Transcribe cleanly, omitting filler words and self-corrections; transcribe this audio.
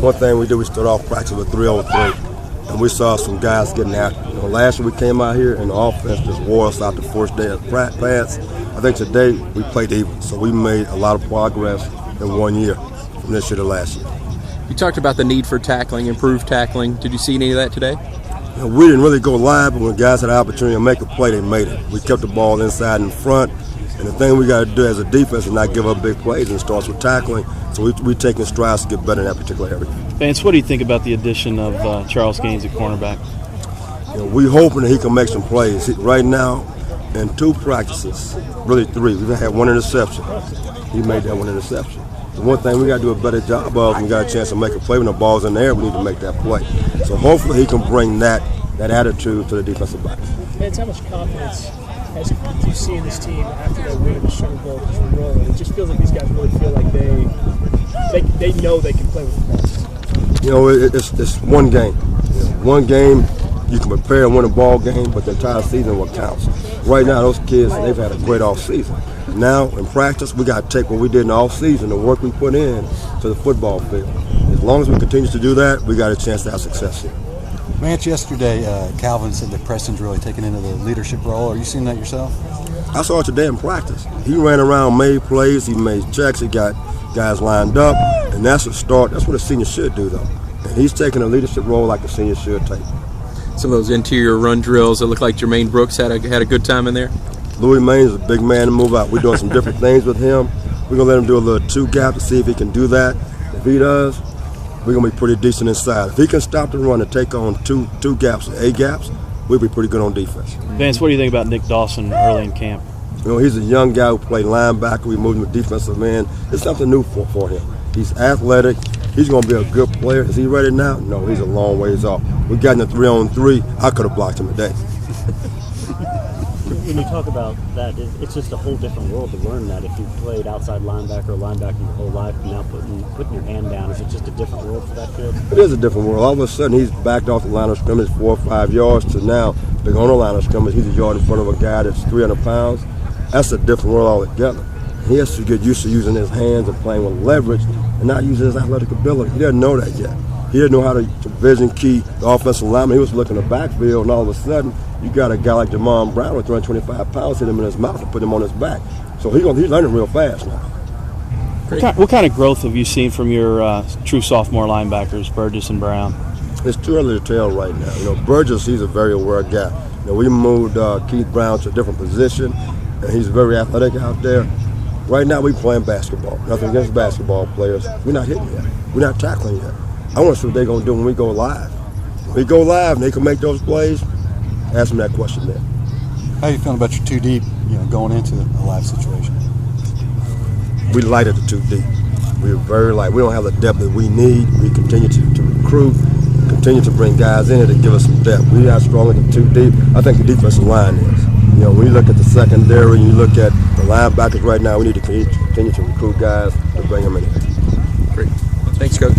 One thing we did, we started off practice with 3-on-3. And we saw some guys getting after it. Last year we came out here and the offense just wore us out the first day of practice. I think today we played even, so we made a lot of progress in 1 year from this year to last year. You talked about the need for tackling, improved tackling. Did you see any of that today? We didn't really go live, but when guys had the opportunity to make a play, they made it. We kept the ball inside and front, and the thing we got to do as a defense is not give up big plays, and it starts with tackling. So we're taking strides to get better in that particular area. Vance, what do you think about the addition of Charles Gaines at cornerback? We're hoping that he can make some plays. Right now, in 2 practices, really 3, we've had 1 interception. He made that 1 interception. The one thing we got to do a better job of, when we got a chance to make a play when the ball's in the air, we need to make that play. So hopefully he can bring that attitude to the defensive back. Vance, how much confidence do you see in this team after they win the Super Bowl just rolling? It just feels like these guys really feel like they know they can play with the ball. It's one game. One game, you can prepare and win a ball game, but the entire season what counts. Right now, those kids, they've had a great off season. Now, in practice, we got to take what we did in the off season, the work we put in to the football field. As long as we continue to do that, we got a chance to have success here. Vance, yesterday, Calvin said that Preston's really taken into the leadership role. Are you seeing that yourself? I saw it today in practice. He ran around, made plays, he made checks, he got guys lined up, and that's a start. That's what a senior should do, though. And he's taking a leadership role like a senior should take. Some of those interior run drills, it looked like Jermaine Brooks had a good time in there. Louis Main's a big man to move out. We're doing some different things with him. We're going to let him do a little 2 gap to see if he can do that. If he does, we're going to be pretty decent inside. If he can stop the run and take on two gaps or 8 gaps, we'll be pretty good on defense. Vance, what do you think about Nick Dawson early in camp? He's a young guy who played linebacker. We moved him to defensive end. It's something new for him. He's athletic. He's going to be a good player. Is he ready now? No, he's a long ways off. We got in the 3-on-3. I could have blocked him today. When you talk about that, it's just a whole different world to learn that. If you've played outside linebacker or linebacker your whole life, and now putting your hand down, is it just a different world for that kid? It is a different world. All of a sudden, he's backed off the line of scrimmage 4 or 5 yards to now being on the line of scrimmage. He's a yard in front of a guy that's 300 pounds. That's a different world altogether. He has to get used to using his hands and playing with leverage and not using his athletic ability. He doesn't know that yet. He didn't know how to vision key the offensive lineman. He was looking at the backfield, and all of a sudden, you got a guy like Jamon Brown with 325 pounds, hit him in his mouth and put him on his back. So he's learning real fast now. What kind of growth have you seen from your true sophomore linebackers, Burgess and Brown? It's too early to tell right now. Burgess, he's a very aware guy. We moved Keith Brown to a different position, and he's very athletic out there. Right now, we're playing basketball. Nothing against basketball players. We're not hitting yet. We're not tackling yet. I want to see what they're going to do when we go live. When we go live and they can make those plays, ask them that question then. How are you feeling about your 2 deep, going into a live situation? We light at the 2 deep. We're very light. We don't have the depth that we need. We continue to recruit, continue to bring guys in here to give us some depth. We're not strong at the 2 deep. I think the defensive line is. When you look at the secondary and you look at the linebackers right now, we need to continue to recruit guys to bring them in here. Great. Thanks, Coach.